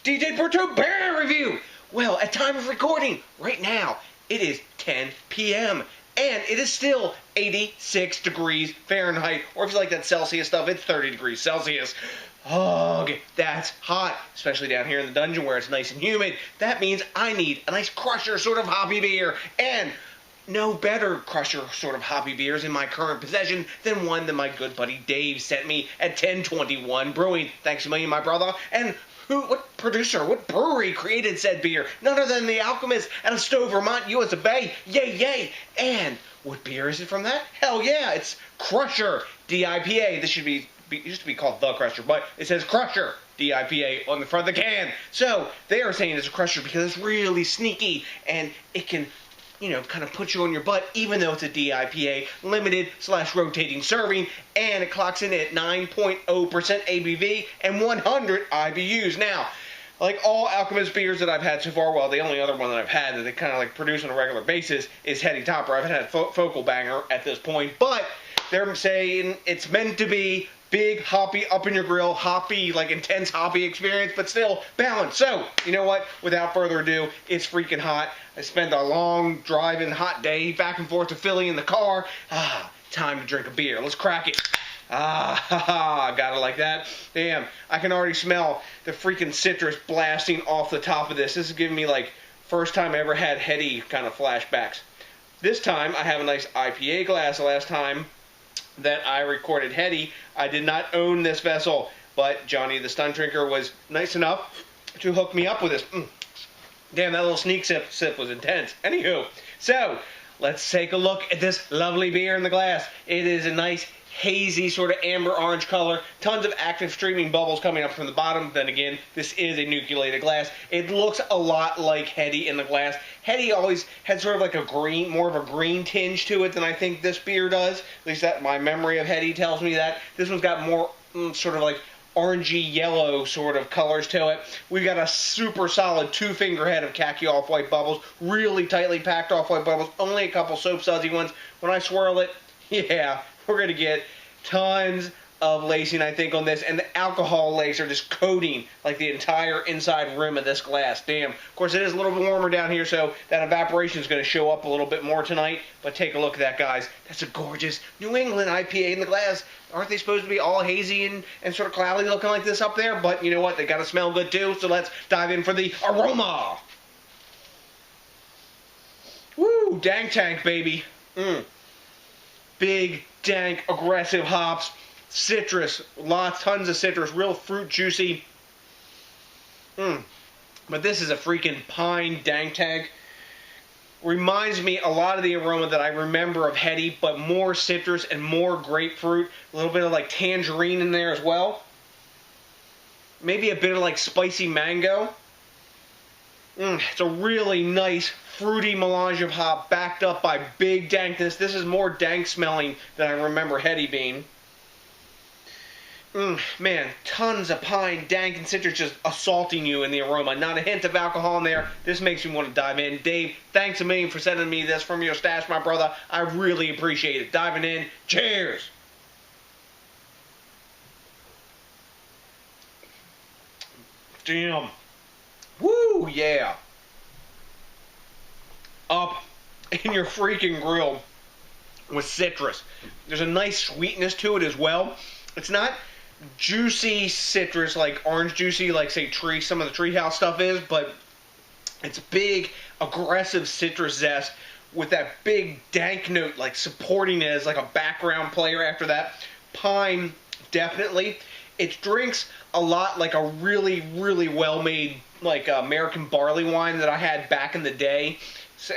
DJs BrewTube beer review. Well, at time of recording, right now, it is 10 p.m. and it is still 86 degrees Fahrenheit, or if you like that Celsius stuff, it's 30 degrees Celsius. Ugh, that's hot, especially down here in the dungeon where it's nice and humid. That means I need a nice crusher sort of hoppy beer, and no better crusher sort of hoppy beers in my current possession than one that my good buddy Dave sent me at 1021 Brewing. Thanks a million, my brother. And what producer, what brewery created said beer? None other than the Alchemist out of Stowe, Vermont, US of A. Yay, yay. And what beer is it from that? Hell yeah, it's Crusher DIPA. This used to be called The Crusher, but it says Crusher DIPA on the front of the can. So they are saying it's a Crusher because it's really sneaky and it can, you know, kind of put you on your butt, even though it's a DIPA, limited/rotating serving, and it clocks in at 9.0% ABV and 100 IBUs. Now, like all Alchemist beers that I've had so far, well, the only other one that I've had that they kind of like produce on a regular basis is Heady Topper. I haven't had Focal Banger at this point, but they're saying it's meant to be big, hoppy, up in your grill, hoppy, like intense hoppy experience, but still balanced. So, you know what? Without further ado, it's freaking hot. I spent a long driving hot day back and forth to Philly in the car. Time to drink a beer. Let's crack it. Got it like that. Damn, I can already smell the freaking citrus blasting off the top of this. This is giving me like first time I ever had heady kind of flashbacks. This time I have a nice IPA glass. The last time that I recorded heady, I did not own this vessel, but Johnny the Stunt Drinker was nice enough to hook me up with this. Damn, that little sneak sip was intense. Anywho, so let's take a look at this lovely beer in the glass. It is a nice hazy sort of amber orange color, tons of active streaming bubbles coming up from the bottom. Then again, this is a nucleated glass. It looks a lot like heady in the glass. Heady always had sort of like a green, more of a green tinge to it than I think this beer does. At least that my memory of heady tells me that. This one's got more sort of like orangey yellow sort of colors to it. We've got a super solid 2-finger head of khaki off-white bubbles, really tightly packed off-white bubbles, only a couple soap sudsy ones. When I swirl it, yeah, we're going to get tons of lacing, I think, on this, and the alcohol lace are just coating like the entire inside rim of this glass. Damn. Of course, it is a little bit warmer down here, so that evaporation is going to show up a little bit more tonight, but take a look at that, guys. That's a gorgeous New England IPA in the glass. Aren't they supposed to be all hazy and sort of cloudy looking like this up there? But you know what? They got to smell good, too, so let's dive in for the aroma. Woo! Dank tank, baby. Big, dank, aggressive hops. Citrus, tons of citrus, real fruit juicy. But this is a freaking pine dank tank. Reminds me a lot of the aroma that I remember of heady, but more citrus and more grapefruit. A little bit of like tangerine in there as well. Maybe a bit of like spicy mango. It's a really nice fruity melange of hop backed up by big dankness. This is more dank smelling than I remember heady being. Man, tons of pine, dank, and citrus just assaulting you in the aroma. Not a hint of alcohol in there. This makes me want to dive in. Dave, thanks a million for sending me this from your stash, my brother. I really appreciate it. Diving in. Cheers! Damn. Woo, yeah. Up in your freaking grill with citrus. There's a nice sweetness to it as well. It's not juicy citrus like orange juicy like say some of the treehouse stuff is, but it's big aggressive citrus zest with that big dank note like supporting it as like a background player after that. Pine, definitely. It drinks a lot like a really well made like American barley wine that I had back in the day.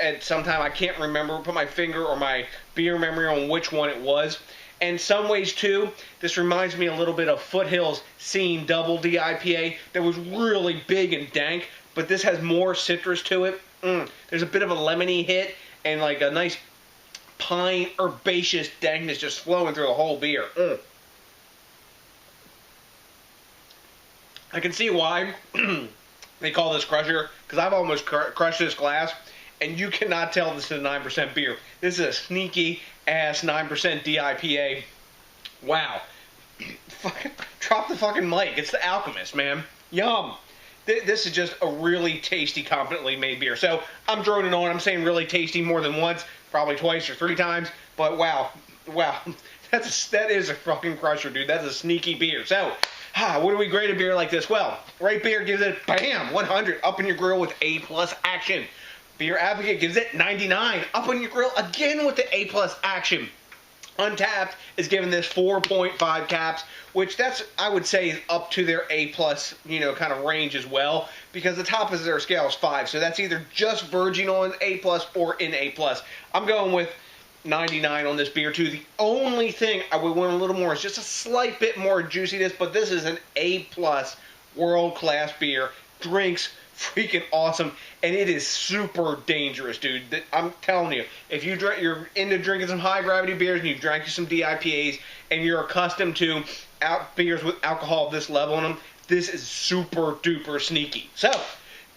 At some time I can't remember, put my finger or my beer memory on which one it was. And some ways, too, this reminds me a little bit of Foothills Scene Double DIPA that was really big and dank, but this has more citrus to it. There's a bit of a lemony hit and like a nice pine, herbaceous dankness just flowing through the whole beer. I can see why they call this Crusher, because I've almost crushed this glass, and you cannot tell this is a 9% beer. This is a sneaky-ass 9% DIPA. Wow. Drop the fucking mic. It's the Alchemist, man. Yum. This is just a really tasty, competently made beer. So I'm droning on. I'm saying really tasty more than once, probably twice or 3 times. But wow. That is a fucking crusher, dude. That's a sneaky beer. So, what do we grade a beer like this? Well, Right Beer gives it, bam, 100, up in your grill with A+ action. Beer Advocate gives it 99, up in your grill again with the A+ action. Untapped is giving this 4.5 caps, which that's, I would say, is up to their A+, kind of range as well, because the top of their scale is 5, so that's either just verging on A+ or in A+. I'm going with 99 on this beer too. The only thing I would want a little more is just a slight bit more juiciness, but this is an A+ world-class beer. Drinks freaking awesome, and it is super dangerous, dude. I'm telling you, if you're into drinking some high-gravity beers and you've drank some DIPAs and you're accustomed to beers with alcohol of this level in them, this is super-duper sneaky. So,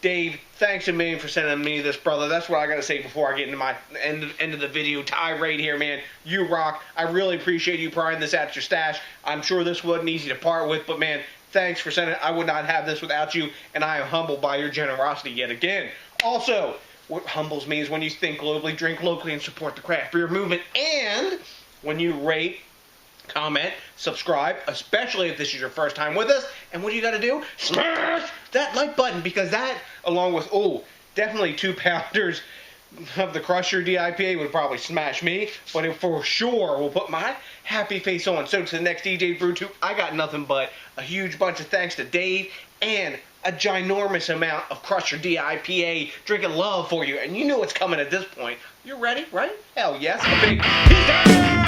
Dave, thanks a million for sending me this, brother. That's what I got to say before I get into my end of the video tirade here, man. You rock. I really appreciate you prying this out your stash. I'm sure this wasn't easy to part with, but, man, thanks for sending it. I would not have this without you, and I am humbled by your generosity yet again. Also, what humbles me is when you think globally, drink locally, and support the craft beer movement. And when you rate, comment, subscribe, especially if this is your first time with us. And what do you got to do? Smash that like button, because that, along with, definitely 2 pounders of the Crusher DIPA would probably smash me, but it for sure will put my happy face on. So to the next DJs BrewTube, I got nothing but a huge bunch of thanks to Dave and a ginormous amount of Crusher DIPA drinking love for you. And you know what's coming at this point. You're ready, right? Hell yes. A big peace out.